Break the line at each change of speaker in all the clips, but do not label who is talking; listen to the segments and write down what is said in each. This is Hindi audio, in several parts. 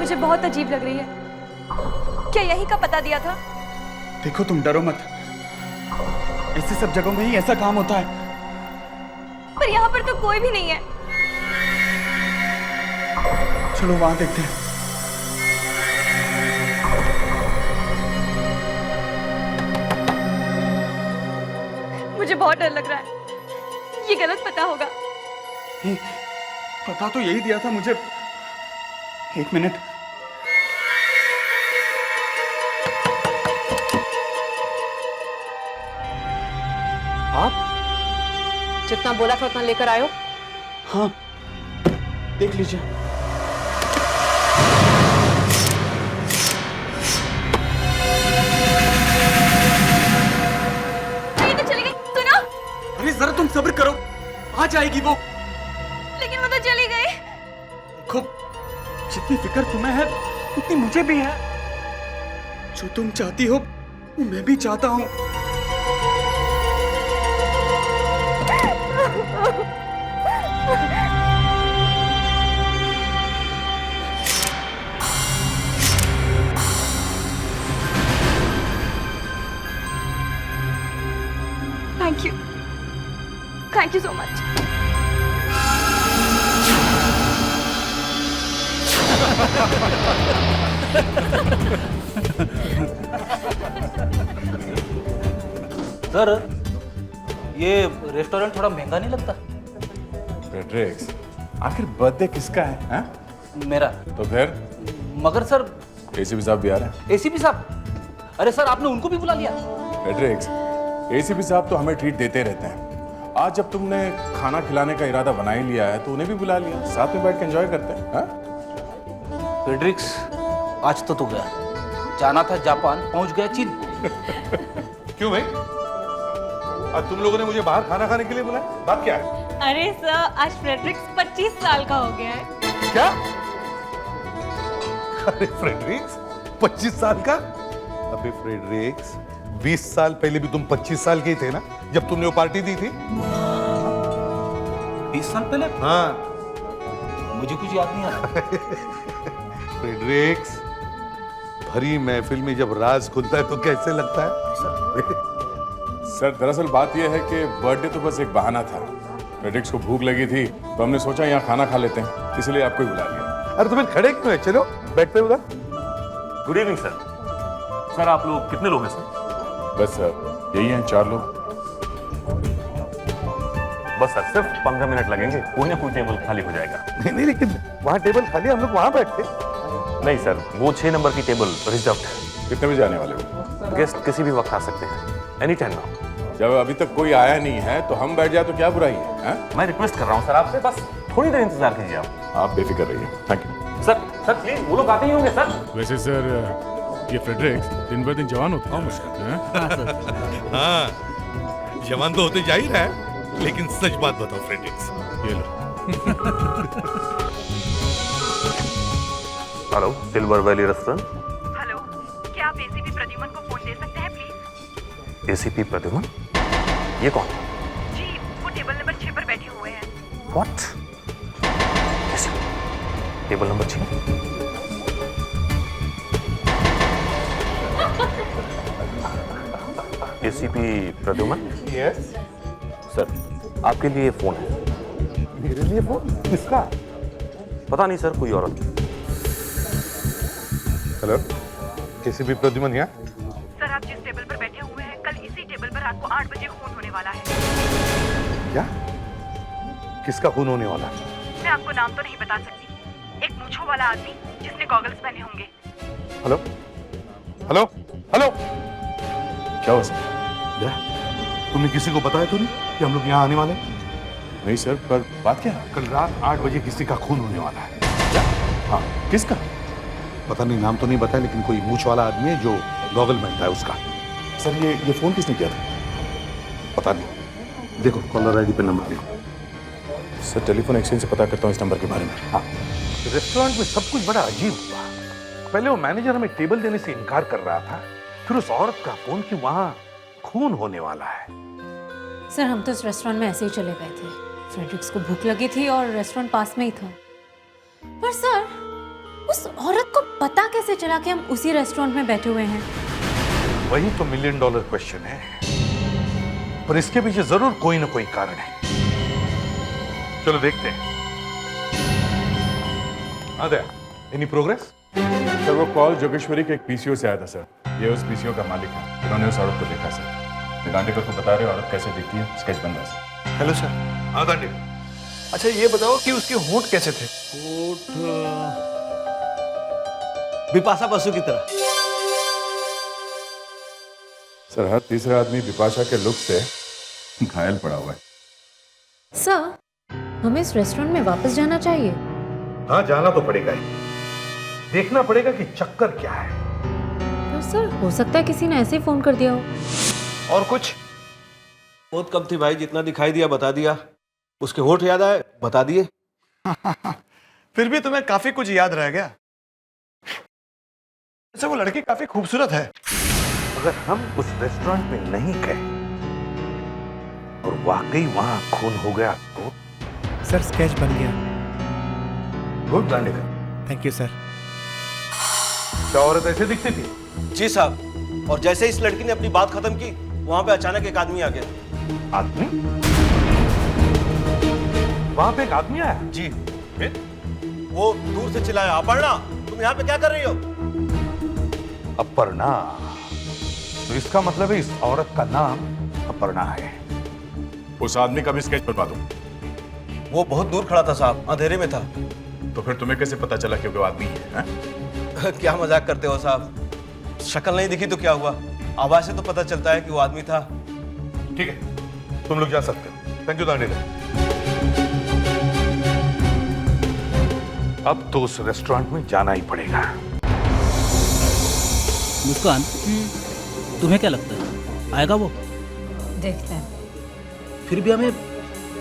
मुझे बहुत अजीब लग रही है। क्या यही का पता दिया था?
देखो तुम डरो मत, ऐसी सब जगहों में ही ऐसा काम होता है।
पर यहाँ पर तो कोई भी नहीं है।
चलो वहां देखते हैं।
मुझे बहुत डर लग रहा है, ये गलत पता होगा।
पता तो यही दिया था मुझे। एक मिनट।
आप जितना बोला था उतना लेकर आयो?
हाँ, देख लीजिए।
ये तो चली गई, सुनो।
अरे जरा तुम सब्र करो, आ जाएगी वो।
लेकिन वो तो चली गई।
देखो, जितनी फिक्र तुम्हें है उतनी मुझे भी है। जो तुम चाहती हो वो मैं भी चाहता हूँ।
Thank you so much.
Sir, ये रेस्टोरेंट थोड़ा महंगा नहीं लगता?
फ्रेडरिक्स, आखिर बर्थडे किसका है? हाँ?
मेरा।
तो फिर
मगर सर,
एसीपी साहब भी आ रहे हैं।
एसीपी साहब? अरे सर, आपने उनको भी बुला लिया?
फ्रेडरिक्स, एसीपी साहब तो हमें ट्रीट देते रहते हैं। आज जब तुमने खाना खिलाने का इरादा बना ही लिया है तो उन्हें भी बुला लिया, साथ में बैठ के एंजॉय करते हैं। हाँ?
फ्रेडरिक्स, आज तो तू गया। जाना था जापान, पहुंच गया चीन।
क्यों भाई? आज तुम लोगों ने मुझे बाहर खाना खाने के लिए बुलाया, बात क्या है?
अरे सर, आज फ्रेडरिक्स 25 साल का हो गया है।
क्या? अरे फ्रेडरिक्स 25 साल का? अबे फ्रेडरिक्स, 20 साल पहले भी तुम 25 साल के ही थे ना, जब तुमने वो पार्टी दी थी?
20 साल पहले?
हाँ।
मुझे कुछ याद नहीं आ रहा।
फ्रेडरिक्स, भरी महफिल में जब राज खुलता है तो कैसे लगता है?
सर, दरअसल बात यह है कि बर्थडे तो बस एक बहाना था। फ्रेडरिक्स को भूख लगी थी तो हमने सोचा यहाँ खाना खा लेते हैं, इसलिए आपको ही बुला लिया।
अरे तुम्हें खड़े क्यों है? चलो बैठते उधर।
Good evening sir. सर, आप लोग कितने लोग हैं सर?
बस सर, यही हैं 4 लोग।
बस सर, सिर्फ 15 मिनट लगेंगे, कोई ना कोई टेबल खाली हो जाएगा।
नहीं, लेकिन वहाँ टेबल खाली, हम लोग वहाँ बैठते।
नहीं सर, वो 6 नंबर की टेबल रिजर्व्ड है।
कितने बजे आने वाले हो?
गेस्ट किसी भी वक्त आ सकते हैं, एनी टाइम नाउ।
जब अभी तक कोई आया नहीं है तो हम बैठ जाए तो क्या बुराई है? हाँ?
मैं रिक्वेस्ट कर रहा हूँ सर आपसे, बस थोड़ी देर इंतजार कीजिए
आप बेफिक्र रहिए। Thank you
sir. Sir please, वो लोग आते ही होंगे सर।
वैसे सर, ये फ्रेडरिक्स दिन ब दिन जवान होते हैं।
हाँ, जवान तो होते जा ही रहा है, लेकिन सच बात बताओ फ्रेडरिक्स।
ये लो।
Hello, Silver Valley restaurant.
Hello, क्या आप एसीपी प्रद्युमन को फोन दे सकते हैं प्लीज?
एसीपी प्रद्युमन? ये कौन?
जी, वो टेबल नंबर 6 पर बैठे हुए हैं।
What? Table number 6? ACP Pradyuman?
Yes.
Sir, आपके लिए फोन है।
मेरे लिए फोन? किसका?
पता नहीं सर, कोई औरत।
हेलो, एसीपी प्रद्युमन यहाँ?
सर, आप जिस टेबल पर बैठे हुए हैं, कल इसी टेबल पर रात को 8 बजे खून होने वाला है।
क्या? किसका खून होने वाला है?
मैं आपको नाम तो नहीं बता सकती। एक मूंछों वाला आदमी जिसने गॉगल्स पहने होंगे।
हेलो हेलो हेलो,
क्या हुआ सर?
तुमने किसी को बताया तो नहीं कि हम लोग यहाँ आने वाले हैं?
नहीं सर, पर बात क्या है?
कल रात 8 बजे किसी का खून होने वाला है।
क्या? हाँ, किसका?
पता नहीं, नाम तो नहीं बताया, लेकिन कोई मूंछ वाला आदमी है जो गॉगल पहनता है उसका।
सर, ये फोन किसने किया था?
पता नहीं, देखो कॉलर आईडी पे नंबर देखो।
सर, टेलीफोन एक्सचेंज से पता करता हूँ इस नंबर के बारे में।
हाँ, रेस्टोरेंट में सब कुछ बड़ा अजीब हुआ। पहले वो मैनेजर हमें टेबल देने से इनकार कर रहा था, फिर उस औरत का फोन कि वहां खून होने वाला है।
सर, हम तो इस रेस्टोरेंट में ऐसे ही चले गए थे। फ्रेडरिक्स को भूख लगी थी और रेस्टोरेंट पास में ही था। पर सर, उस औरत को पता कैसे चला कि हम उसी रेस्टोरेंट में बैठे हुए हैं?
वही तो $1 मिलियन क्वेश्चन है, पर इसके पीछे जरूर कोई ना कोई कारण है। चलो देखते हैं। Any progress?
सर वो कॉल जोगेश्वरी के एक पीसीओ से आया था सर। ये उस पीसीओ का मालिक है। उन्होंने उस औरत को देखा सर। दांडेकर को बता रहे औरत कैसे दिखती है, स्केच बन रहा है सर।
Hello sir.
हाँ दांडेकर।
अच्छा ये बताओ कि उसके होंठ कैसे थे?
होठ बिपाशा बसु की तरह।
सर हर तीसरा आदमी बिपाशा के लुक से घायल पड़ा हुआ है।
सर, हमें इस रेस्टोरेंट में वापस जाना चाहिए।
हाँ जाना तो पड़ेगा ही। देखना पड़ेगा कि चक्कर क्या है।
पर सर, हो सकता है किसी ने ऐसे ही फोन कर दिया हो।
और कुछ?
बहुत कम थी भाई, जितना दिखाई दिया बता दिया। उसके होठ याद आए, बता दिए।
फिर भी तुम्हें काफी कुछ याद रह गया। अच्छा वो लड़की काफी खूबसूरत है।
अगर हम उस रेस्टोरेंट में नहीं गए और वाकई वहां खून हो गया तो?
सर स्केच बन गया।
Good Dandekar.
Thank you sir.
क्या औरत ऐसे दिखती थी?
जी साहब, और जैसे इस लड़की ने अपनी बात खत्म की, वहां पे अचानक एक आदमी आ गया।
आदमी? वहां पे एक आदमी आया?
जी।
फिर?
वो दूर से चिल्लाया, अपर्णा तुम यहाँ पे क्या कर रही हो?
अपर्णा। तो इसका मतलब है इस औरत का नाम अपर्णा है।
उस आदमी का भी स्केच बनवा दूं।
वो बहुत दूर खड़ा था साहब, अंधेरे में था।
तो फिर तुम्हें कैसे पता चला कि वो आदमी है?
क्या मजाक करते हो साहब? शक्ल नहीं दिखी तो क्या हुआ, आवाज से तो पता चलता है कि वो आदमी था।
ठीक है, तुम लोग जा सकते हो। Thank you Dandekar. अब तो उस रेस्टोरेंट में जाना ही पड़ेगा।
मुस्कान, तुम्हें क्या लगता है आएगा वो?
देखते हैं।
फिर भी हमें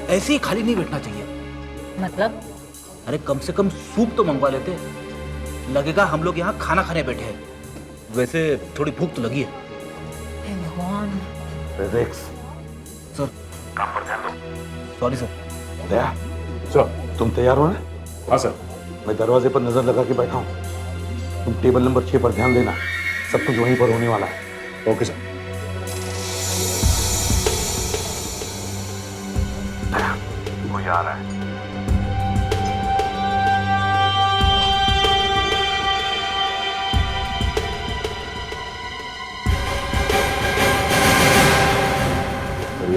ऐसे ही खाली नहीं बैठना चाहिए।
मतलब?
अरे कम से कम सूप तो मंगवा लेते, लगेगा हम लोग यहाँ खाना खाने बैठे हैं। वैसे थोड़ी भूख तो लगी है।
हे भगवान।
रेक्स,
सर
काम पर ध्यान दो।
Sorry sir.
दया,
सर।
तुम तैयार हो ना?
हाँ सर।
मैं दरवाजे पर नजर लगा के बैठा हूँ। तुम टेबल नंबर 6 पर ध्यान देना, सब कुछ वहीं पर होने वाला है।
Okay sir.
कोई आ रहा है।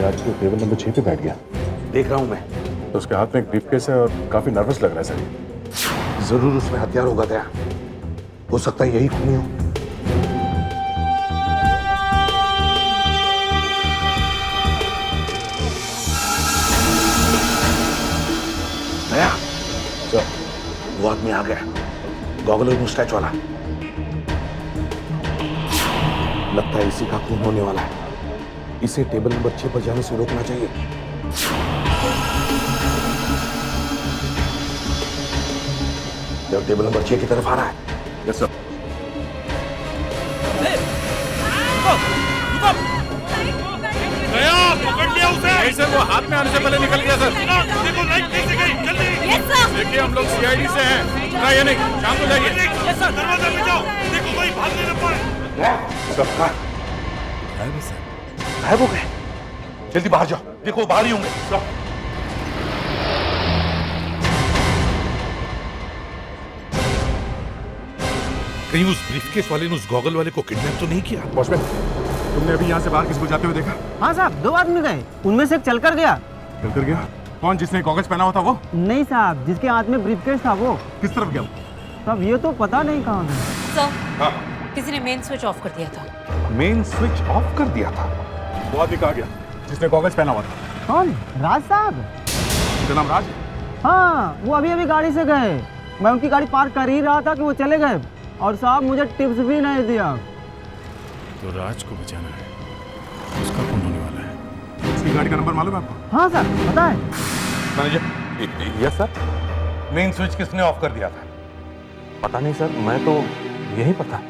आज तो टेबल नंबर 6 पे बैठ गया।
देख रहा हूं मैं।
तो उसके हाथ में एक ब्रीफकेस है और काफी नर्वस लग रहा है सर।
जरूर उसमें हथियार होगा दया। हो सकता है यही खूनी हो। दया,
सर।
वो आदमी आ गया, गॉगल और मुस्टैच वाला। लगता है इसी का खून होने वाला है। इसे टेबल नंबर 6 पर जाने से रोकना चाहिए। जब टेबल नंबर 6 की तरफ आ रहा है।
Yes sir.
पकड़ लिया उसे। नहीं सर, वो हाथ में आने से पहले निकल गया सर। देखो लाइट कैसे गई, जल्दी। देखिए हम लोग सीआईडी से हैं। ये नहीं, शाम को जाइए। दरवाजा पे जाओ, देखो कोई भागने न पाए।
गायब हो गए। जल्दी बाहर जाओ, देखो बाहर ही होंगे। कहीं उस ब्रीफकेस वाले ने उस गॉगल वाले को किडनैप तो नहीं किया?
वॉचमैन, तुमने अभी यहाँ से बाहर किसको जाते हुए देखा?
हाँ साहब, 2 आदमी गए, उनमें से एक चलकर गया।
चलकर गया? कौन, जिसने कागज पहना हुआ था वो?
नहीं साहब, जिसके हाथ में ब्रीफकेस था वो।
किस तरफ गया?
साहब ये तो पता नहीं कहाँ गया।
सर, किसी ने मेन स्विच ऑफ कर दिया था।
मेन स्विच ऑफ कर दिया था?
वो आदमी कहाँ गया जिसने कागज पहना हुआ था?
कौन? राज साहब।
उनका नाम राज?
हाँ, वो अभी अभी गाड़ी से गए। मैं उनकी गाड़ी पार्क कर ही रहा था कि वो चले गए। और साहब मुझे टिप्स भी नहीं दिया।
तो राज को बचाना है, उसका कौन होने वाला है?
उसकी गाड़ी का नंबर मालूम है आपको?
हाँ सर, पता है।
Manager, yes sir. Main switch किसने ऑफ कर दिया था? पता नहीं सर, मैं तो यही पता।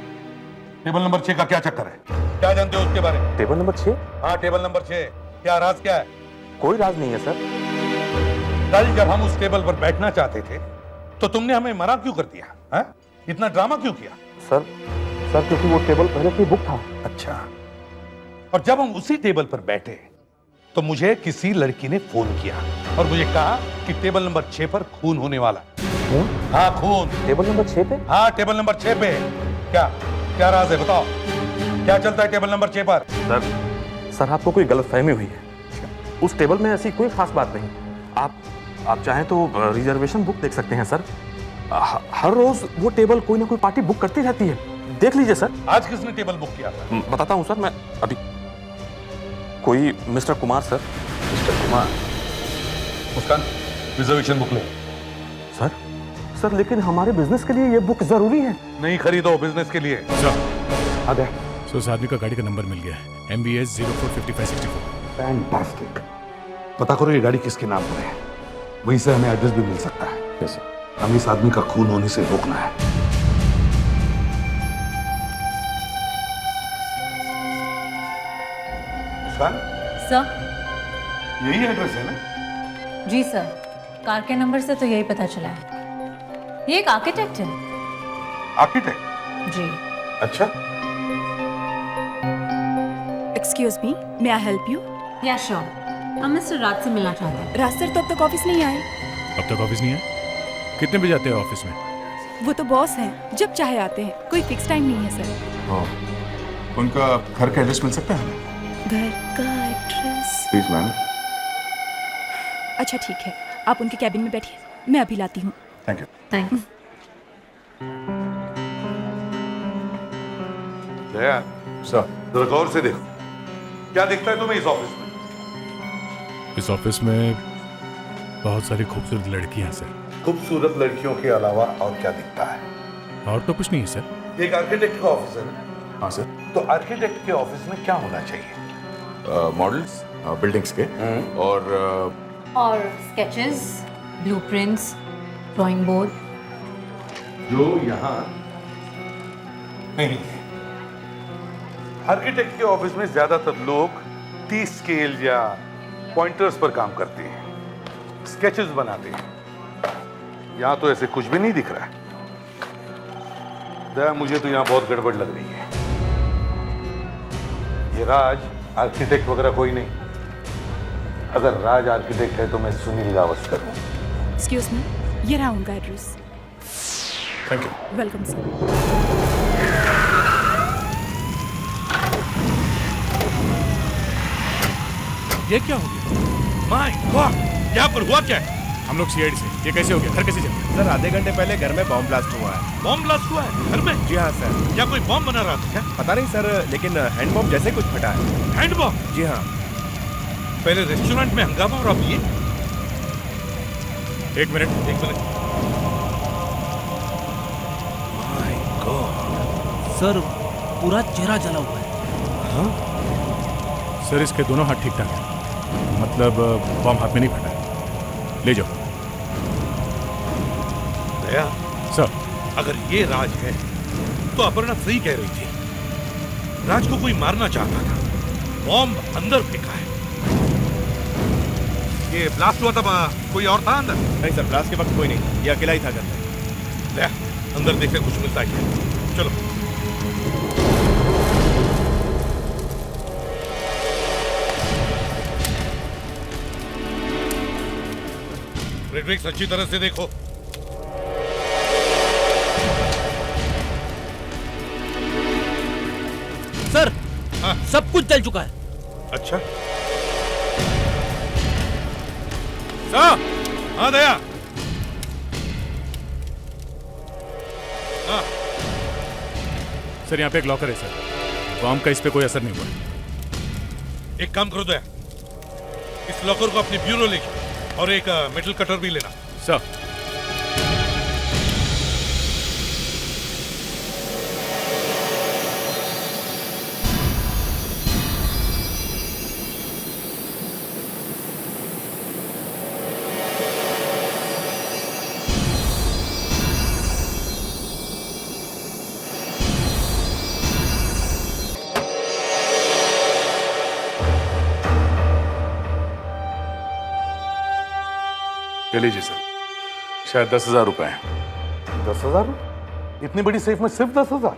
टेबल नंबर 6 का क्या चक्कर है? क्या जानते हो उसके बारे में? Table number 6? हाँ, टेबल नंबर 6। क्या राज क्या है? कोई राज नहीं है सर। कल जब हम उस टेबल पर बैठना चाहते थे तो तुमने हमें मना क्यों कर दिया? इतना ड्रामा क्यों किया?
सर क्योंकि वो टेबल पहले से बुक था।
अच्छा, और जब हम उसी टेबल पर बैठे तो मुझे किसी लड़की ने फोन किया और मुझे कहा कि टेबल नंबर 6 पर खून होने वाला।
खून?
हाँ, खून।
टेबल नंबर 6 पे?
हाँ, टेबल नंबर 6 पे। क्या राज है, बताओ क्या चलता है टेबल नंबर 6 पर?
सर आपको कोई गलतफहमी हुई है। उस टेबल में ऐसी कोई खास बात नहीं। आप चाहें तो रिजर्वेशन बुक देख सकते हैं सर। हर रोज वो टेबल कोई ना कोई पार्टी बुक करती रहती है, देख लीजिए सर।
आज किसने टेबल बुक किया था?
बताता हूं सर, मैं अभी। कोई mister Kumar sir.
Mister Kumar? Muskaan, reservation book ले।
सर लेकिन हमारे बिजनेस के लिए ये बुक जरूरी है।
नहीं खरीदो बिजनेस के लिए।
आ गया।
सो उस आदमी का गाड़ी का नंबर मिल गया है, MBS 045564।
फैंटास्टिक। पता करो ये गाड़ी किसके नाम पर है, वहीं से हमें एड्रेस भी मिल सकता है। कैसे? हमें इस आदमी का खून होने से रोकना है।
सर,
यही एड्रेस है ना?
जी सर, कार के नंबर से तो यही पता चला है। ये एक आर्किटेक्ट है।
आर्किटेक्ट?
जी।
अच्छा।
Excuse me, may I help you?
या श्योर, हम मिस्टर राज से मिलना चाहते हैं।
राज सर तो अब तक ऑफिस नहीं आए।
अब तक ऑफिस नहीं है? कितने बजे आते हैं ऑफिस में?
वो तो बॉस हैं, जब चाहे आते हैं, कोई फिक्स टाइम नहीं है सर।
उनका घर का एड्रेस मिल सकता है हमें?
घर का एड्रेस?
Please ma'am.
अच्छा ठीक है, आप उनके कैबिन में बैठिए, मैं अभी लाती हूँ।
Thank you.
Thanks.
Daya sir, जरा गौर से देखो, क्या दिखता है तुम्हें इस ऑफिस में?
इस ऑफिस में बहुत सारी खूबसूरत लड़कियां हैं सर।
खूबसूरत लड़कियों के अलावा और क्या दिखता है?
और तो कुछ नहीं है सर।
एक आर्किटेक्ट का ऑफिस है ना?
हाँ सर।
तो आर्किटेक्ट के ऑफिस में क्या होना चाहिए?
मॉडल्स बिल्डिंग्स के
और स्केचेस, ब्लूप्रिंट्स, ड्राइंग बोर्ड।
जो यहाँ नहीं है। आर्किटेक्ट के ऑफिस में ज्यादातर लोग टी स्केल या पॉइंटर्स पर काम करते हैं, स्केचेस बनाते हैं। यहाँ तो ऐसे कुछ भी नहीं दिख रहा है। दया, मुझे तो यहाँ बहुत गड़बड़ लग रही है। ये राज आर्किटेक्ट वगैरह कोई नहीं। अगर राज आर्किटेक्ट है तो मैं सुनील गावस्कर हूँ।
एक्सक्यूज मी, ये रहा उनका address.
Thank you.
Welcome sir.
ये क्या हो गया? माय गॉड, यहाँ पर हुआ क्या है? हम लोग CID से। ये कैसे हो गया? घर कैसे चल गया?
सर आधे घंटे पहले घर में बॉम्ब ब्लास्ट हुआ है।
बॉम्ब ब्लास्ट हुआ है घर में?
जी हाँ सर।
क्या कोई बॉम्ब बना रहा था क्या?
पता नहीं सर, लेकिन हैंड बॉम्ब जैसे कुछ फटा है।
Hand bomb?
जी हाँ।
पहले रेस्टोरेंट में हंगामा और अब ये। एक मिनट।
माय गॉड सर, पूरा चेहरा जला हुआ है।
हाँ? सर इसके दोनों हाथ ठीक ठाक हैं, मतलब बॉम्ब हाथ में नहीं फटा है। ले जाओ।
दया
सर,
अगर ये राज है तो अपर्णा सही कह रही थी। राज को कोई मारना चाहता था, बॉम्ब अंदर फेंका है। ये ब्लास्ट हुआ था, कोई और था अंदर?
नहीं सर, ब्लास्ट के वक्त कोई नहीं, ये अकेला ही था घर में।
ले, अंदर देखते कुछ मिलता है। चलो। फ्रेडरिक्स, अच्छी तरह से देखो।
सर,
हाँ?
सब कुछ जल चुका है।
अच्छा सर। हाँ दया। हाँ
सर यहाँ पे एक लॉकर है सर, बॉम्ब का इस पे कोई असर नहीं हुआ।
एक काम करो दया, इस लॉकर को अपने ब्यूरो ले जाओ और एक मेटल कटर भी लेना।
सर।
ये लीजिए सर, शायद 10,000 रुपए हैं।
10,000?
इतनी बड़ी सेफ में सिर्फ 10,000?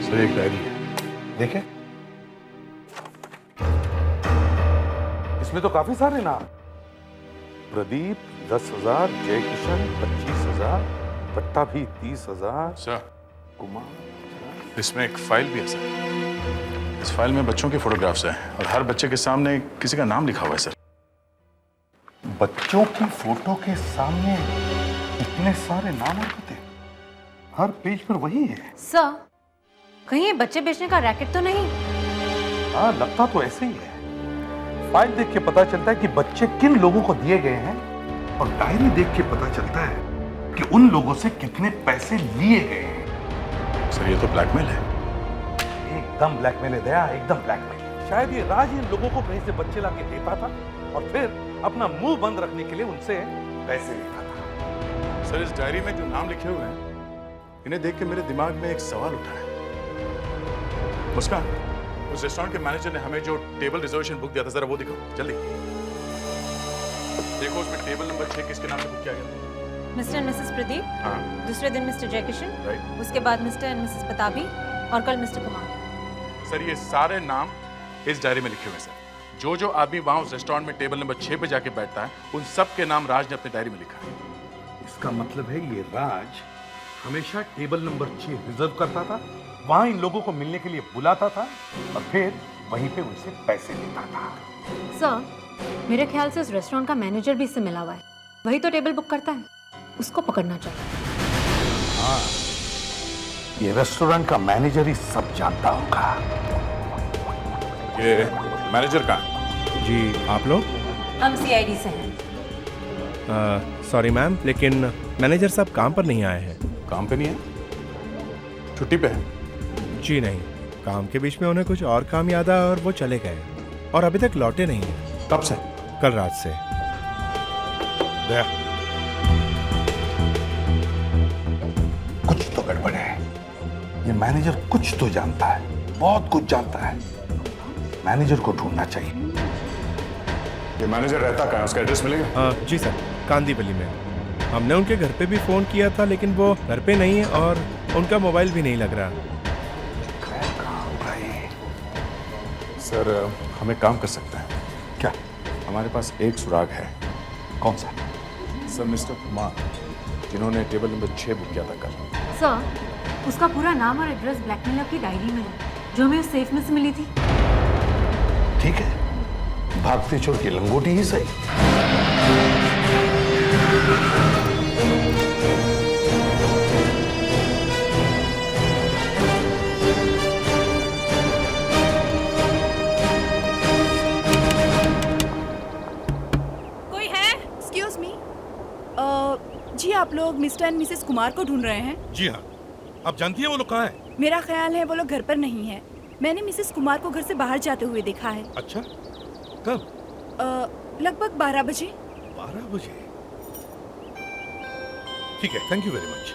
सर एक डायरी है,
देखें। इसमें तो काफी सारे नाम। प्रदीप 10,000, जय किशन 25,000, पट्टा भी 30,000।
सर
कुमार,
इसमें एक फाइल भी है सर। इस फाइल में बच्चों के फोटोग्राफ्स हैं और हर बच्चे के सामने किसी का नाम लिखा हुआ है सर।
बच्चों की फोटो के सामने इतने सारे नाम होते, हर पेज पर वही है।
सर, कहीं ये बच्चे बेचने का रैकेट तो नहीं?
हाँ, लगता तो ऐसे ही है। फाइल देख के पता चलता है कि बच्चे किन लोगों को दिए गए हैं, और डायरी देख के पता चलता है कि उन लोगों से कितने पैसे लिए गए हैं।
सर ये तो ब्लैकमेल है।
एकदम ब्लैकमेल है दया, एकदम ब्लैकमेल। शायद ये राज इन लोगों को कहीं से बच्चे लाके देता था और फिर अपना मुंह बंद रखने के लिए उनसे पैसे लेता था।
सर इस डायरी में जो नाम लिखे हुए हैं, इन्हें देख के मेरे दिमाग में एक सवाल उठा है। मुस्कान, उस रेस्टोरेंट के मैनेजर ने हमें जो टेबल रिजर्वेशन बुक दिया था, जरा वो दिखाओ जल्दी। देखो उसमें टेबल नंबर 6 किसके नाम से बुक किया गया?
Mister and Mrs Pradeep.
हाँ।
दूसरे दिन मिस्टर जयकिशन।
राइट।
उसके बाद मिस्टर एंड मिसेस पताबी और कल मिस्टर कुमार।
सर ये सारे नाम इस डायरी में लिखे हुए हैं सर। जो जो आदमी वहां उस रेस्टोरेंट में टेबल नंबर 6 पे जाके बैठता है, उन सब के नाम राज ने अपनी डायरी में लिखा है।
इसका मतलब है ये राज हमेशा टेबल नंबर 6 रिजर्व करता था, वहां इन लोगों को मिलने के लिए बुलाता था और फिर वहीं पे उनसे पैसे लेता था।
सर, मेरे ख्याल से उस रेस्टोरेंट का मैनेजर भी इससे मिला हुआ है। वही तो टेबल बुक करता है, उसको पकड़ना चाहिए।
हाँ, ये रेस्टोरेंट का मैनेजर ही सब जानता होगा।
ये मैनेजर कहाँ?
जी, आप लोग?
हम सीआईडी से हैं।
सॉरी मैम, लेकिन मैनेजर साहब काम पर नहीं आए हैं।
काम पे नहीं है? छुट्टी पे है?
जी नहीं, काम के बीच में उन्हें कुछ और काम याद आया और वो चले गए और अभी तक लौटे नहीं हैं।
कब से?
कल रात से।
दया, कुछ तो गड़बड़ है। ये मैनेजर कुछ तो जानता है, बहुत कुछ जानता है। मैनेजर को ढूंढना चाहिए।
ये मैनेजर रहता कहाँ है? उसका एड्रेस मिलेगा?
जी सर, कांदीवली में। हमने उनके घर पे भी फोन किया था, लेकिन वो घर पे नहीं है और उनका मोबाइल भी नहीं लग रहा।
सर हम एक काम कर सकते हैं।
क्या?
हमारे पास एक सुराग है।
कौन सा?
सर मिस्टर कुमार, जिन्होंने टेबल नंबर 6 बुक किया था कल।
सर, उसका पूरा नाम और एड्रेस ब्लैकमेलर की डायरी में है, जो हमें उस सेफ में से मिली थी।
ठीक है, भागते चोर की लंगोटी ही सही।
कोई है? Excuse me. जी आप लोग मिस्टर एंड मिसेस कुमार को ढूंढ रहे हैं?
जी हाँ। आप जानती हैं वो लोग कहाँ हैं?
मेरा ख्याल है वो लोग घर पर नहीं है। मैंने मिसेस कुमार को घर से बाहर जाते हुए देखा है।
अच्छा, कब?
लगभग 12 बजे।
12 बजे? ठीक है, thank you very much.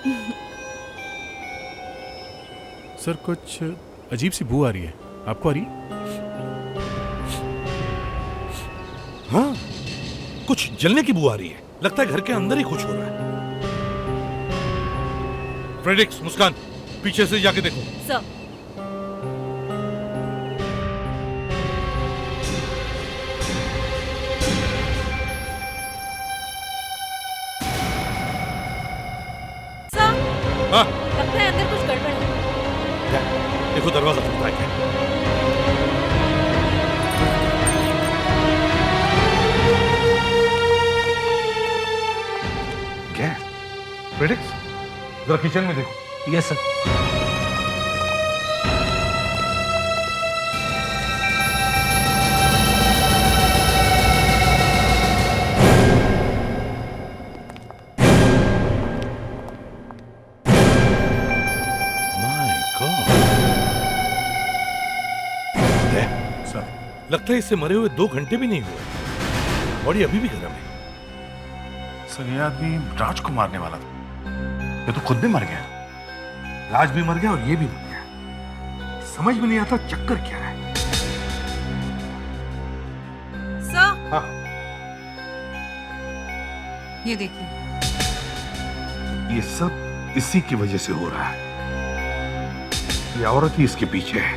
Sir, कुछ अजीब सी बू आ रही है। आपको आ रही है?
हाँ, कुछ जलने की बू आ रही है। लगता है घर के अंदर ही कुछ हो रहा है। फ्रेडिक्स, मुस्कान, पीछे से जाके देखो।
सर।
हाँ?
लगता है अंदर कुछ गड़बड़ है।
क्या? देखो दरवाजा खुलता है क्या? क्या? फ्रेडिक्स, जरा किचन में देखो।
Yes sir.
लगता है इससे मरे हुए 2 घंटे भी नहीं हुए। बॉडी अभी भी गर्म है।
सर ये आदमी राज को मारने वाला था। ये तो खुद भी मर गया।
राज भी मर गया और ये भी मर गया। समझ में नहीं आता चक्कर क्या है।
सर,
हाँ,
ये देखिए।
ये सब इसी की वजह से हो रहा है। ये औरत ही इसके पीछे है।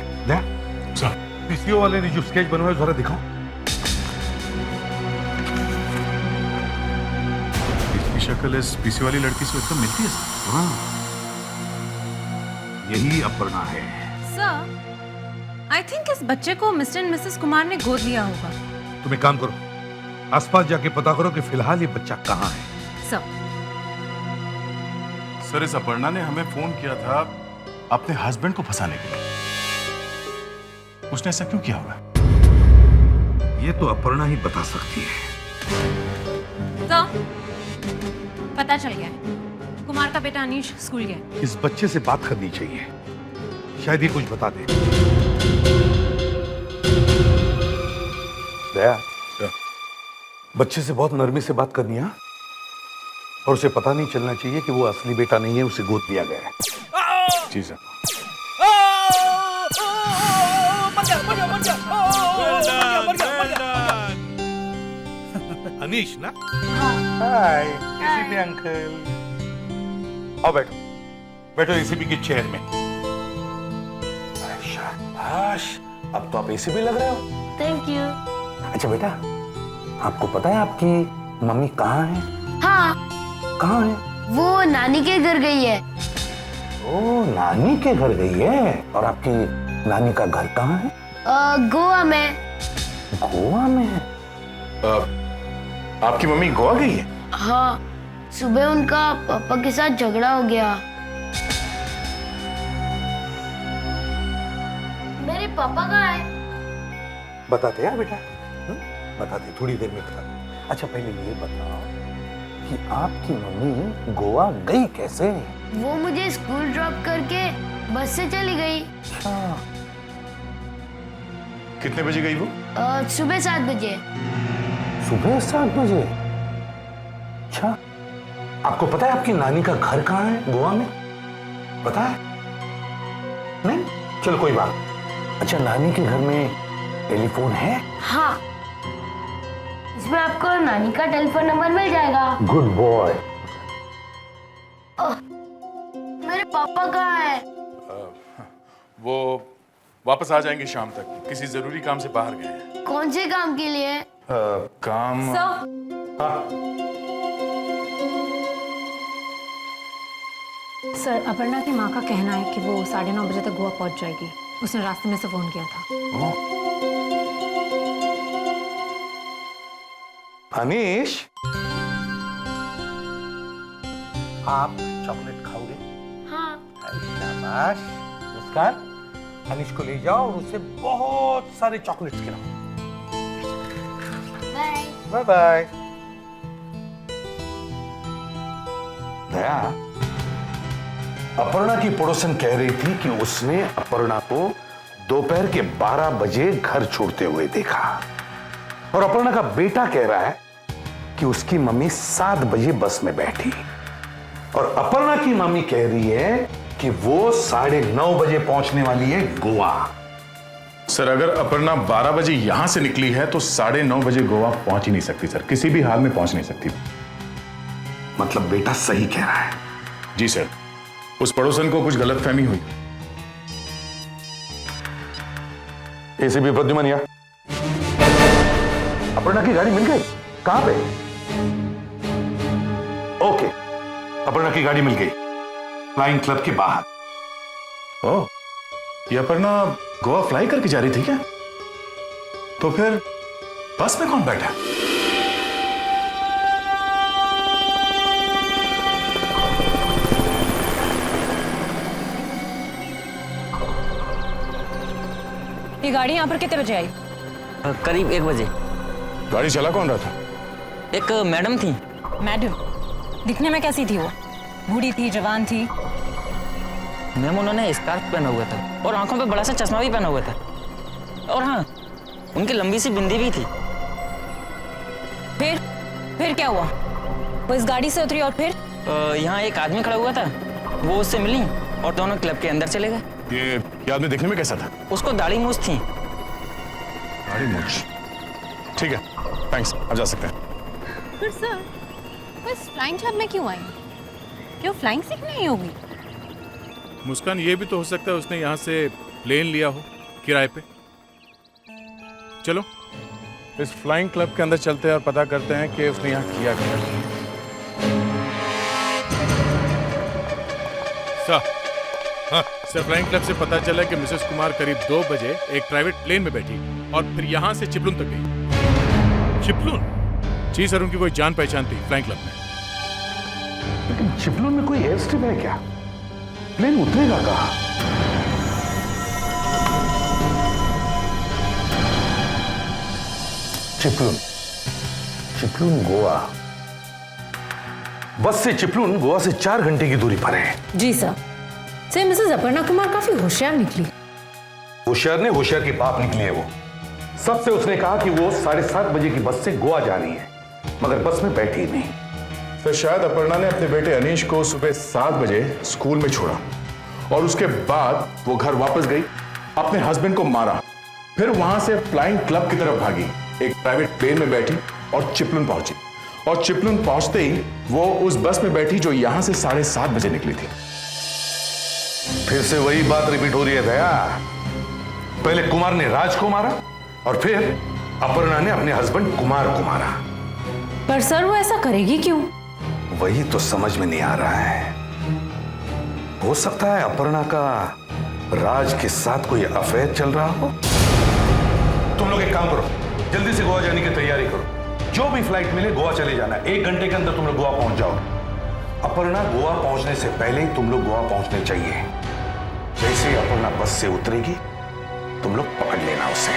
पीसीओ वाले ने जो स्केच बनवाया जरा दिखाओ।
इसकी शक्ल इस पीसी वाली लड़की से एकदम मिलती है सर।
हाँ, यही अपर्णा है।
सर, आई थिंक इस बच्चे को मिस्टर एंड मिसेस कुमार ने गोद लिया होगा।
तुम एक काम करो, आसपास जाके पता करो कि फिलहाल ये बच्चा कहाँ है।
सर, इस अपर्णा ने हमें फोन किया था अपने हस्बैंड को फंसाने के लिए। उसने ऐसा क्यों किया होगा?
ये तो अपर्णा ही बता सकती है।
सर, पता चल गया है। कुमार का बेटा अनीश स्कूल गया।
इस बच्चे से बात करनी चाहिए, शायद ही कुछ बता दे। दया, बच्चे से बहुत नरमी से बात करनी है और उसे पता नहीं चलना चाहिए कि वो असली बेटा नहीं है, उसे गोद दिया गया है।
जी सर।
अनीश ना? हाय, एसीपी अंकल। आओ बैठो, बैठो एसीपी की चेयर में। शाबाश, अब तो आप एसीपी लग रहे हो।
Thank you.
अच्छा बेटा, आपको पता है आपकी मम्मी कहाँ है?
हाँ।
कहाँ है?
वो नानी के घर गई है।
ओ, नानी के घर गई है। और आपकी नानी का घर कहाँ है?
गोवा में।
गोवा में?
आपकी मम्मी गोवा गई है?
हाँ, सुबह उनका पापा के साथ झगड़ा हो गया। मेरे पापा कहाँ है?
बताते यार बेटा, बताते, थोड़ी देर में बताते। अच्छा पहले ये बताओ कि आपकी मम्मी गोवा गई कैसे?
वो मुझे स्कूल ड्रॉप करके बस से चली गई।
कितने बजे गई वो?
सुबह 7 बजे।
सुबह 7 बजे? अच्छा, आपको पता है आपकी नानी का घर कहाँ है गोवा में? पता है? नहीं? चलो कोई बात। अच्छा, नानी के घर में टेलीफोन है?
हाँ, इसमें आपको नानी का टेलीफोन नंबर मिल जाएगा।
Good boy.
मेरे पापा कहाँ है?
वो वापस आ जाएंगे शाम तक, किसी जरूरी काम से बाहर गए हैं।
कौन से काम के लिए?
काम।
सर, अपर्णा की माँ का कहना है कि वो 9:30 बजे तक गोवा पहुंच जाएगी। उसने रास्ते में से फोन किया था।
अनीश, आप चॉकलेट खाओगे?
हाँ।
शाबाश। मुस्कान, अनीश को ले जाओ और उसे बहुत सारे चॉकलेट्स खिलाओ।
Bye.
Bye bye. Daya, Aparna की पड़ोसन कह रही थी कि उसने अपर्णा को दोपहर के 12 बजे घर छोड़ते हुए देखा और अपर्णा का बेटा कह रहा है कि उसकी मम्मी 7 बजे बस में बैठी और अपर्णा की मम्मी कह रही है कि वो 9:30 बजे पहुंचने वाली है गोवा।
सर, अगर अपर्णा 12 बजे यहां से निकली है तो 9:30 बजे गोवा पहुंच ही नहीं सकती सर, किसी भी हाल में पहुंच नहीं सकती।
मतलब बेटा सही कह रहा है?
जी सर, उस पड़ोसन को कुछ गलतफहमी हुई।
एसीपी प्रद्युमन, अपर्णा की गाड़ी मिल गई? कहां पे? ओके, अपर्णा की गाड़ी मिल गई, फ्लाइंग क्लब के बाहर।
ओह, ये अपर्णा गोवा फ्लाई करके जा रही थी क्या? तो फिर बस में कौन बैठा?
ये गाड़ी यहाँ पर कितने बजे आई?
करीब 1 बजे।
गाड़ी चला कौन रहा था?
एक मैडम थी।
मैडम? दिखने में कैसी थी वो? बूढ़ी थी, जवान थी?
मैम, उन्होंने स्कार्फ पहना हुआ था और आंखों पे बड़ा सा चश्मा भी पहना हुआ था और हाँ, उनकी लंबी सी बिंदी भी थी।
फिर क्या हुआ? वो इस गाड़ी से उतरी और फिर?
यहाँ एक आदमी खड़ा हुआ था, वो उससे मिली और दोनों क्लब के अंदर चले गए।
ये आदमी देखने में कैसा था?
उसको दाढ़ी मूछ थी।
दाढ़ी मूछ? ठीक है, थैंक्स, अब जा सकते हैं।
फिर सर, वो इस फ्लाइंग क्लब में क्यों आई? क्यों फ्लाइंग सीखनी नहीं होगी?
मुस्कान, ये भी तो हो सकता है उसने यहाँ से प्लेन लिया हो किराए पे। चलो इस फ्लाइंग क्लब के अंदर चलते हैं और पता करते हैं कि उसने यहाँ किया क्या। हाँ सर, फ्लाइंग क्लब से पता चला कि मिसेस कुमार करीब 2 बजे एक प्राइवेट प्लेन में बैठी और फिर यहाँ से चिपलून तक गई। चिपलून? जी सर, उनकी कोई जान पहचान थी फ्लाइंग क्लब में।
लेकिन चिपलून में कोई एयर स्ट्रिप है क्या? प्लेन उतरेगा कहाँ? चिपलून, चिपलून गोवा। बस से चिपलून गोवा से 4 घंटे की दूरी पर है।
जी sir. Sir, Mrs Aparna Kumar काफी होशियार निकली।
होशियार ने होशियार की बाप निकली है वो। सबसे उसने कहा कि वो 7:30 बजे की बस से गोवा जानी है, मगर बस में बैठी नहीं।
तो शायद अपर्णा ने अपने बेटे अनीश को सुबह 7 बजे स्कूल में छोड़ा और उसके बाद वो घर वापस गई, अपने हस्बैंड को मारा, फिर वहां से फ्लाइंग क्लब की तरफ भागी, एक प्राइवेट प्लेन में बैठी और चिपलून पहुंची। और चिपलून पहुंचते ही वो उस बस में बैठी जो यहां से 7:30 बजे निकली थी।
फिर से वही बात रिपीट हो रही है दया। पहले कुमार ने राज को मारा और फिर अपर्णा ने अपने हस्बैंड कुमार को मारा।
पर सर वो ऐसा करेगी क्यों?
वही तो समझ में नहीं आ रहा है। हो सकता है अपर्णा का राज के साथ कोई अफेयर चल रहा हो। तुम लोग एक काम करो, जल्दी से गोवा जाने की तैयारी करो। जो भी फ्लाइट मिले गोवा चले जाना। 1 घंटे के अंदर तुम लोग गोवा पहुंच जाओ। अपर्णा गोवा पहुंचने से पहले ही तुम लोग गोवा पहुंचने चाहिए। जैसे ही अपर्णा बस से उतरेगी तुम लोग पकड़ लेना उसे।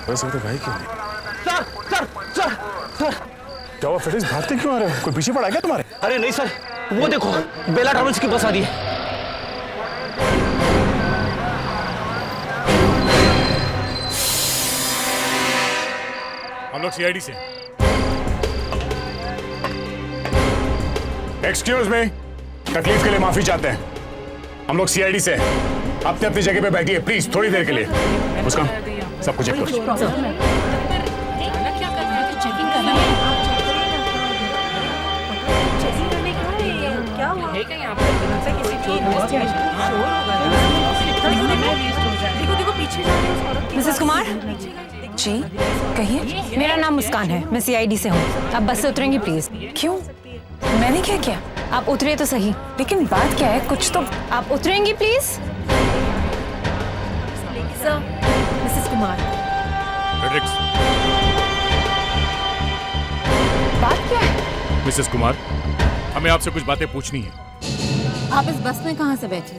वैसे तो भाई क्यों नहीं?
सर सर सर सर
क्या हुआ फिटिस, भागते क्यों आ रहे हो? कोई पीछे पड़ा क्या तुम्हारे?
अरे नहीं सर, वो देखो बेला ट्रैवल्स की बस आ रही है।
हम लोग सीआईडी से।
एक्सक्यूज मी, तकलीफ के लिए माफी चाहते हैं। हम लोग सीआईडी से। अपनी अपनी जगह पे बैठिए प्लीज, थोड़ी देर के लिए। मुस्कान, सब कुछ चेक करो।
मिसेस कुमार
जी कहिए।
मेरा नाम मुस्कान है, मैं सीआईडी से हूँ। आप बस से उतरेंगी प्लीज?
क्यों, मैंने क्या किया?
आप उतरे तो सही।
लेकिन बात क्या है, कुछ तो।
आप उतरेंगी प्लीज? Sir, Mrs Kumar.
बात क्या है?
मिसेस कुमार, हमें आपसे कुछ बातें पूछनी है।
आप इस बस में कहाँ से बैठी?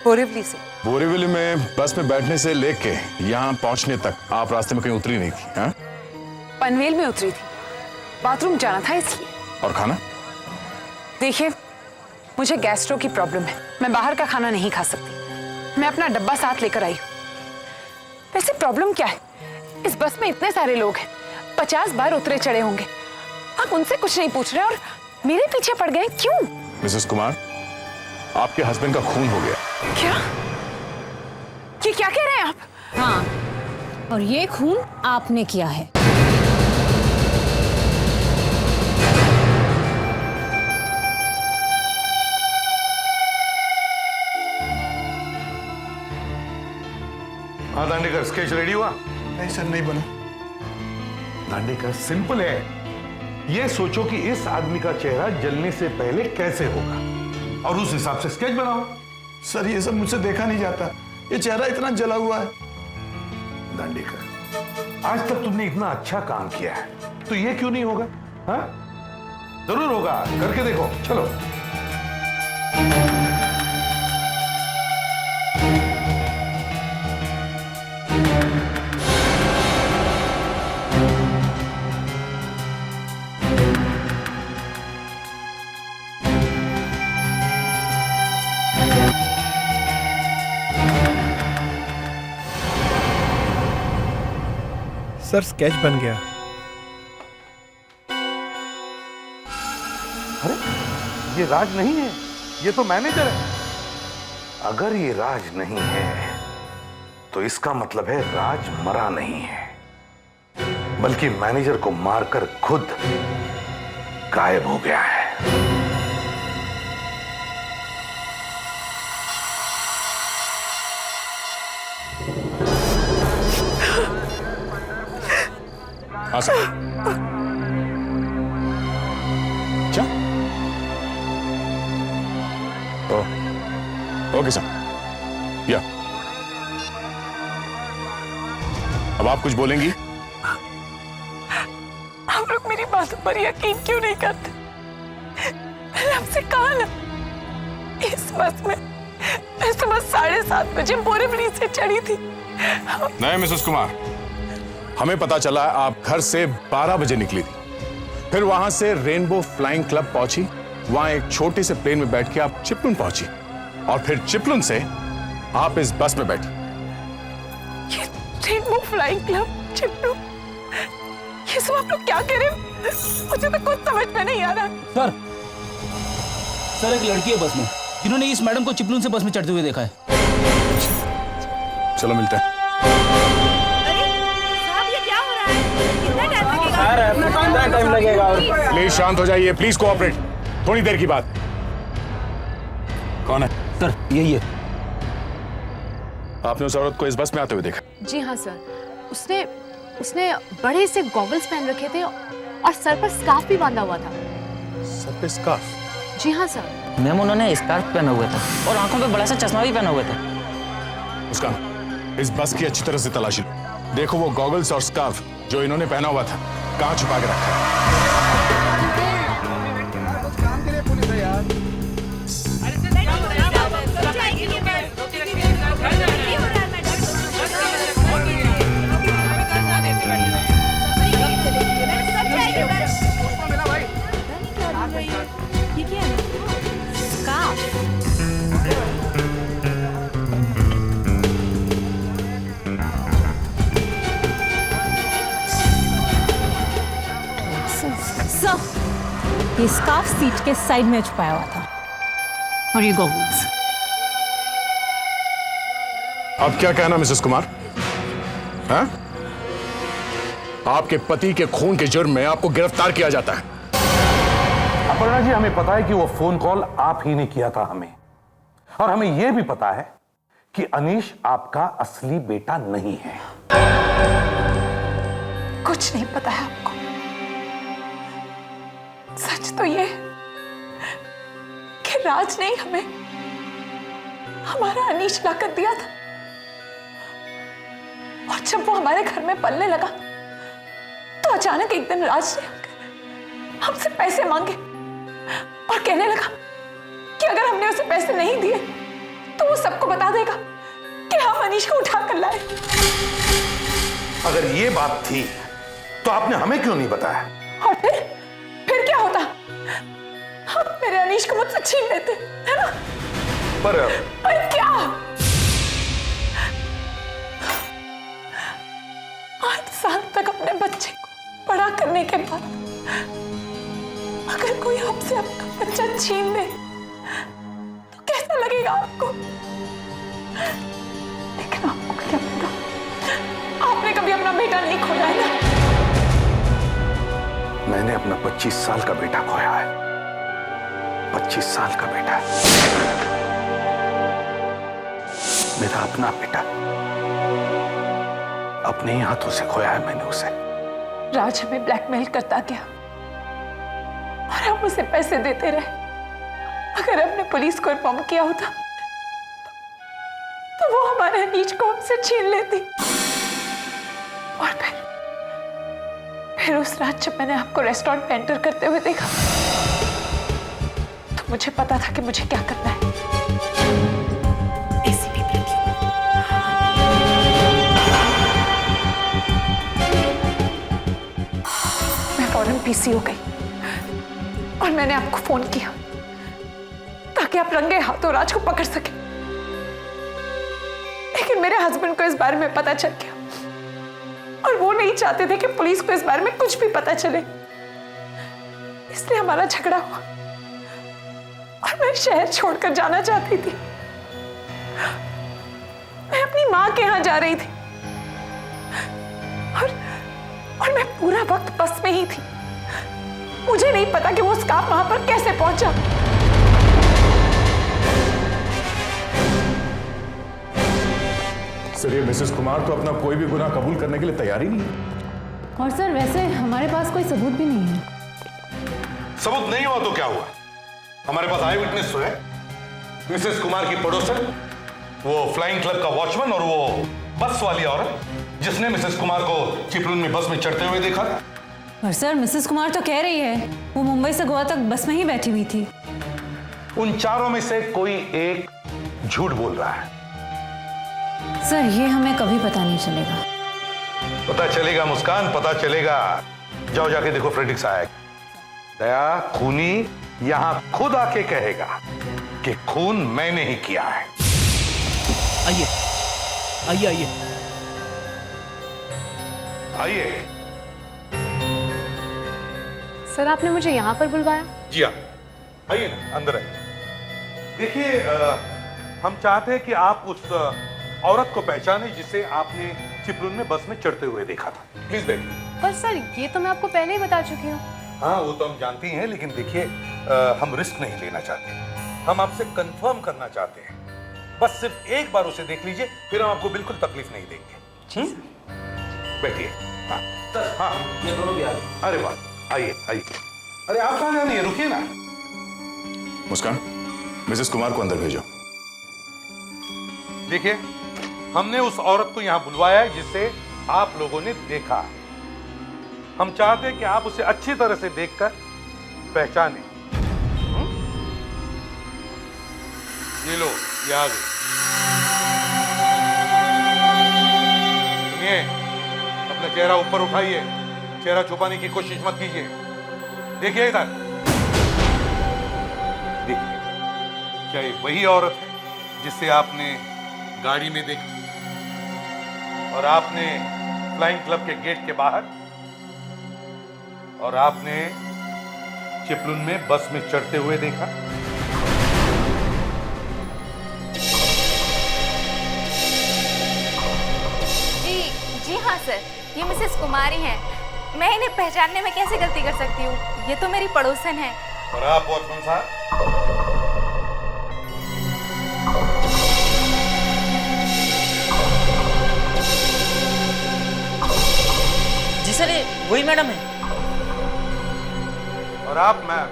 बोरीवली से।
बोरीवली में बस में बैठने से लेके यहाँ पहुँचने तक आप रास्ते में कहीं उतरी नहीं थी? हाँ?
पनवेल में उतरी थी, बाथरूम जाना था इसलिए।
और खाना?
देखिए, मुझे गैस्ट्रो की प्रॉब्लम है, मैं बाहर का खाना नहीं खा सकती। मैं अपना डब्बा साथ लेकर आई हूँ। वैसे प्रॉब्लम क्या है? इस बस में इतने सारे लोग हैं, 50 बार उतरे चढ़े होंगे। आप उनसे कुछ नहीं पूछ रहे और मेरे पीछे पड़ गए, क्यों?
मिसेस कुमार, आपके हस्बैंड का खून हो गया।
क्या? ये क्या कह रहे हैं आप?
हाँ, और ये खून आपने किया है।
हाँ दांडेकर, स्केच रेडी हुआ?
नहीं सर, नहीं बना।
दांडेकर, सिंपल है। ये सोचो कि इस आदमी का चेहरा जलने से पहले कैसे होगा और उस हिसाब से स्केच बनाओ।
सर, ये सब मुझसे देखा नहीं जाता, ये चेहरा इतना जला हुआ है।
दांडेकर, आज तक तुमने इतना अच्छा काम किया है, तो ये क्यों नहीं होगा? हाँ, जरूर होगा, करके देखो। चलो।
सर, स्केच बन गया।
अरे, ये राज नहीं है, ये तो मैनेजर है। अगर ये राज नहीं है तो इसका मतलब है राज मरा नहीं है। बल्कि मैनेजर को मारकर खुद गायब हो गया है।
हाँ सर। क्या? Okay sir. या अब आप कुछ बोलेंगी?
आप लोग मेरी बातों पर यकीन क्यों नहीं करते? मैंने आपसे कहा ना, इस बस में मैं सुबह 7:30 बजे बोरीवली से चढ़ी थी।
नहीं मिसेस कुमार, हमें पता चला आप घर से 12 बजे निकली थी, फिर वहां से रेनबो फ्लाइंग क्लब पहुंची, वहां एक छोटे से प्लेन में बैठ के आप चिपलुन पहुंची और फिर चिपलुन से आप इस बस में बैठी।
ये रेनबो फ्लाइंग क्लब, चिपलुन, ये सब आप लोग क्या कह रहे हो? मुझे तो कुछ समझ में नहीं आ रहा।
सर एक लड़की है बस में जिन्होंने इस मैडम को चिपलुन से बस में चढ़ते हुए देखा है।
चलो मिलते हैं।
टाइम लगेगा।
प्लीज शांत हो जाइए, प्लीज कोऑपरेट। थोड़ी देर की बात। कौन है?
सर यही है।
आपने उस औरत को इस बस में आते हुए देखा?
जी हाँ सर, उसने बड़े से गॉगल्स पहन रखे थे और सर पर स्कार्फ भी बांधा हुआ था।
सर पे स्कार्फ?
जी हाँ सर।
मैम उन्होंने स्कार्फ पहना हुआ था और आंखों पे बड़ा सा चश्मा भी पहना हुआ था।
उसका इस बस की अच्छी तरह से तलाशी लो। देखो वो गॉगल्स और स्कार्फ जो इन्होंने पहना हुआ था कहाँ छुपा के रखा है।
ये स्कार्फ सीट के साइड में छुपाया हुआ था और ये गॉगल्स।
अब क्या कहना मिसेस कुमार? हाँ? आपके पति के खून के जुर्म में आपको गिरफ्तार किया जाता है।
अपर्णा जी, हमें पता है कि वो फोन कॉल आप ही ने किया था हमें, और हमें यह भी पता है कि अनीश आपका असली बेटा नहीं है।
कुछ नहीं पता है आपको। सच तो ये कि राज ने हमें हमारा अनीश लाकर दिया था, और जब वो हमारे घर में पलने लगा तो अचानक एक दिन राज ने हमसे पैसे मांगे और कहने लगा कि अगर हमने उसे पैसे नहीं दिए तो वो सबको बता देगा कि हम अनीश को उठा कर लाए।
अगर ये बात थी तो आपने हमें क्यों नहीं बताया?
और फिर क्या होता? आप मेरे अनीश को मुझसे छीन लेते, है ना?
पर
क्या? 8 साल तक अपने बच्चे को बड़ा करने के बाद अगर कोई आपसे आपका बच्चा छीन ले तो कैसा लगेगा आपको? लेकिन आपको क्या पता, आपने कभी अपना बेटा नहीं खोया है ना?
मैंने अपना 25 साल का बेटा खोया है। 25 साल का बेटा, मेरा अपना बेटा, अपने ही हाथों से खोया है मैंने उसे।
राज हमें ब्लैकमेल करता गया और हम उसे पैसे देते रहे। अगर हमने पुलिस को इन्फॉर्म किया होता तो वो हमारे अनीश को हमसे छीन लेती। और फिर उस रात जब मैंने आपको रेस्टोरेंट में एंटर करते हुए देखा तो मुझे पता था कि मुझे क्या करना है। एसीपी मैं फौरन पीसी हो गई और मैंने आपको फोन किया ताकि आप रंगे हाथों राज को पकड़ सके। लेकिन मेरे हस्बैंड को इस बारे में पता चल गया और वो नहीं चाहते थे कि पुलिस को इस बारे में कुछ भी पता चले, इसलिए हमारा झगड़ा हुआ और मैं शहर छोड़कर जाना चाहती थी। मैं अपनी मां के यहां जा रही थी और मैं पूरा वक्त बस में ही थी। मुझे नहीं पता कि वो स्कार्फ वहां पर कैसे पहुंचा।
सर, ये मिसेस कुमार तो अपना कोई भी गुनाह कबूल करने के लिए तैयार ही नहीं है।
और सर वैसे हमारे पास कोई सबूत भी नहीं है।
सबूत नहीं हुआ तो क्या हुआ? हमारे पास आई विटनेस तो है। मिसेस कुमार की पड़ोसन, वो फ्लाइंग क्लब का वॉचमैन और वो बस वाली औरत जिसने मिसेस कुमार को चिपलून में बस में चढ़ते हुए देखा था।
पर सर मिसेस कुमार तो कह रही है वो मुंबई से गोवा तक बस में ही बैठी हुई थी।
उन चारों में से कोई एक झूठ बोल रहा है।
सर ये हमें कभी पता नहीं चलेगा।
पता चलेगा मुस्कान, पता चलेगा। जाओ जाके देखो फ्रेडिक्स आया। दया खूनी यहां खुद आके कहेगा कि खून मैंने ही किया है।
आइए आइए आइए
आइए।
सर आपने मुझे यहाँ पर बुलवाया?
जी हाँ, आइए ना, अंदर आइए। देखिए, हम चाहते हैं कि आप उस औरत को पहचाने जिसे आपने चिपलून में बस में चढ़ते हुए देखा था। प्लीज बैठिए।
पर सर ये तो मैं आपको पहले ही बता चुकी हूँ।
हाँ, वो तो हम जानते हैं, लेकिन देखिए हम रिस्क नहीं लेना चाहते। हम आपसे कंफर्म करना चाहते हैं। बस सिर्फ एक बार उसे देख लीजिए, फिर हम आपको बिल्कुल तकलीफ नहीं देंगे। बैठिए। हाँ हाँ,
ये दोनों भी आ गए।
अरे वाह, आइए आइए। अरे आप कहाँ जा रही है? रुकिए ना।
मुस्कान, मिसेस कुमार को अंदर भेजो।
देखिए, हमने उस औरत को यहां बुलवाया है जिसे आप लोगों ने देखा। हम चाहते हैं कि आप उसे अच्छी तरह से देखकर पहचानें। ये लो, ये आ गई। सुनिए, अपना चेहरा ऊपर उठाइए। चेहरा छुपाने की कोशिश मत कीजिए। देखिए इधर। देखिए, क्या ये वही औरत है जिसे आपने गाड़ी में देखा और आपने फ्लाइंग क्लब के गेट के बाहर और आपने चिपलून में बस में चढ़ते हुए देखा?
जी हाँ सर, ये मिसेस कुमारी हैं। मैं इन्हें पहचानने में कैसे गलती कर सकती हूँ? ये तो मेरी पड़ोसन है।
और आप वॉचमैन साहब?
जी सर, ये वही मैडम है।
और आप मैम,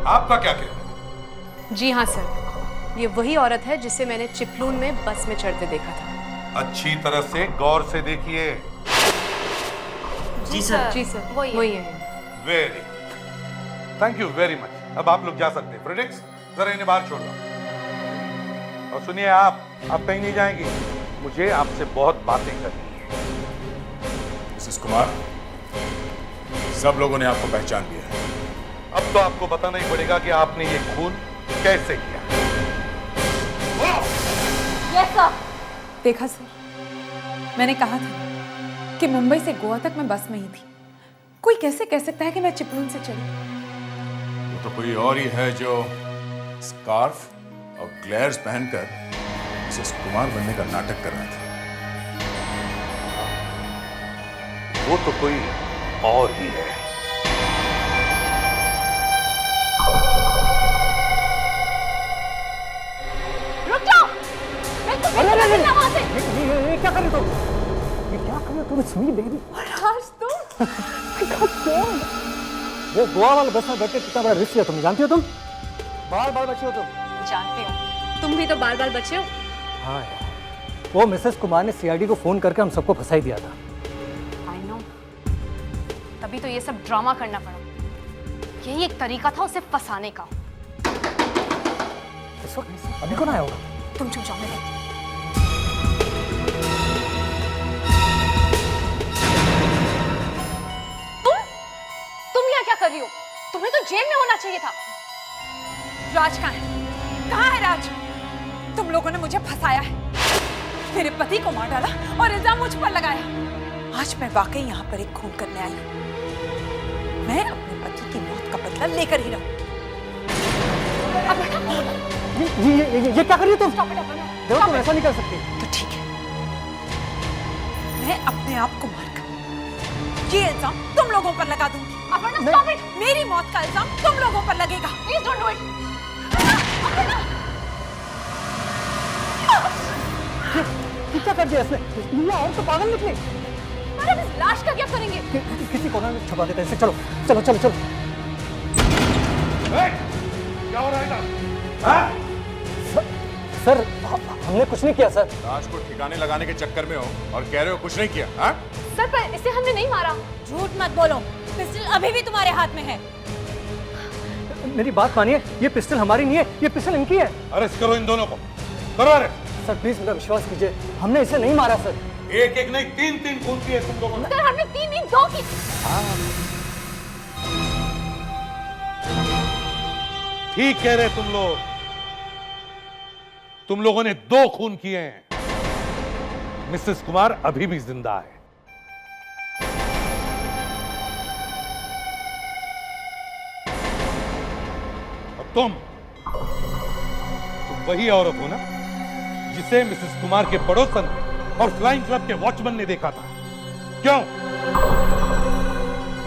आपका क्या कहना है?
जी हाँ सर, ये वही औरत है जिसे मैंने चिपलून में बस में चढ़ते देखा था। अच्छी
तरह से गौर से देखिए।
जी सर, वही है।
Very, thank you very much. अब आप लोग जा सकते हैं। फ्रेडिक्स, जरा इन्हें बाहर छोड़ दो। और सुनिए, आप कहीं नहीं जाएंगी। मुझे आपसे बहुत बातें करनी है।
मिसेस कुमार, सब लोगों ने आपको पहचान लिया है।
अब तो आपको बताना ही पड़ेगा कि आपने ये खून कैसे किया।
Yes sir.
देखा सर, मैंने कहा था कि मुंबई से गोवा तक मैं बस में ही थी। कोई कैसे कह सकता है कि मैं चिपलून से चली?
वो तो कोई और ही है जो स्कार्फ और ग्लेयर्स पहनकर मिसेस कुमार बनने का नाटक कर रहा था।
वो तो कोई और ही है।
रुक जाओ! वहां से।
ये क्या कर रहे हो तुम? ये क्या कर रहे हो तुम? Sweet baby.
राज तुम?
वो गोवा वाले बस में बैठे कितना बड़ा रिस्क लिया तुमने, जानती हो तुम? बार-बार बचे हो तुम।
जानती हूँ, तुम भी तो बार-बार बचे हो।
हाँ यार, वो मिसेस कुमार ने सीआईडी को फोन करके हम सबको फंसा ही दिया था।
I know. तभी तो ये सब ड्रामा करना पड़ा। यही एक तरीका था उसे फंसाने का।
इस वक्त अभी कौन आया होगा?
तुम चुप जाओ मेरे। तुम यहाँ क्या कर रही हो? तुम्हें तो जेल में होना चाहिए था।
राज कहाँ है? कहाँ है राज? तुम लोगों ने मुझे फंसाया है, मेरे पति को मार डाला और इल्जाम मुझ पर लगाया। आज मैं वाकई यहाँ पर एक खून करने आई हूँ। मैं अपने पति की मौत का बदला लेकर ही रहूँ।
ये क्या कर रही हो तुम? देखो, तुम ऐसा नहीं कर सकती।
तो ठीक है, मैं अपने आप को मारकर
ये इल्जाम तुम लोगों पर लगा दूंगी। Aparna stop it. मेरी मौत का इल्जाम तुम लोगों पर लगेगा। Please don't do it.
क्या कर दिया इसने? लीला और तो पागल निकली।
अरे इस लाश का क्या करेंगे?
किसी कोना में छुपा देते हैं इसे। चलो चलो चलो चलो।
क्या हो रहा है?
सर हमने कुछ नहीं किया सर।
लाश को ठिकाने लगाने के चक्कर में हो और कह रहे हो कुछ नहीं किया? हाँ?
सर पर इसे हमने नहीं मारा। झूठ मत बोलो, पिस्टल अभी भी तुम्हारे हाथ में है।
मेरी बात मानिए, ये पिस्टल हमारी नहीं है, ये पिस्टल इनकी है।
अरेस्ट करो इन दोनों को, करो अरेस्ट।
सर प्लीज मेरा विश्वास कीजिए, हमने इसे नहीं मारा सर।
एक एक नहीं, तीन तीन खून किए तुम लोगों ने।
सर हमने तीन नहीं, दो की।
ठीक कह रहे तुम लोग, तुम लोगों ने 2 खून किए हैं। मिसेस कुमार अभी भी जिंदा है। और तुम वही औरत हो ना जिसे मिसेस कुमार के पड़ोसन और फ्लाइंग क्लब के वॉचमैन ने देखा था, क्यों?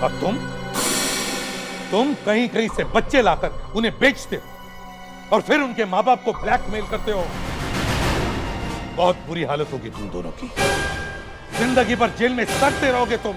और तुम कहीं कहीं से बच्चे लाकर उन्हें बेचते हो और फिर उनके माँ बाप को ब्लैकमेल करते हो। बहुत बुरी हालत होगी तुम दोनों की। जिंदगी भर जेल में सड़ते रहोगे तुम।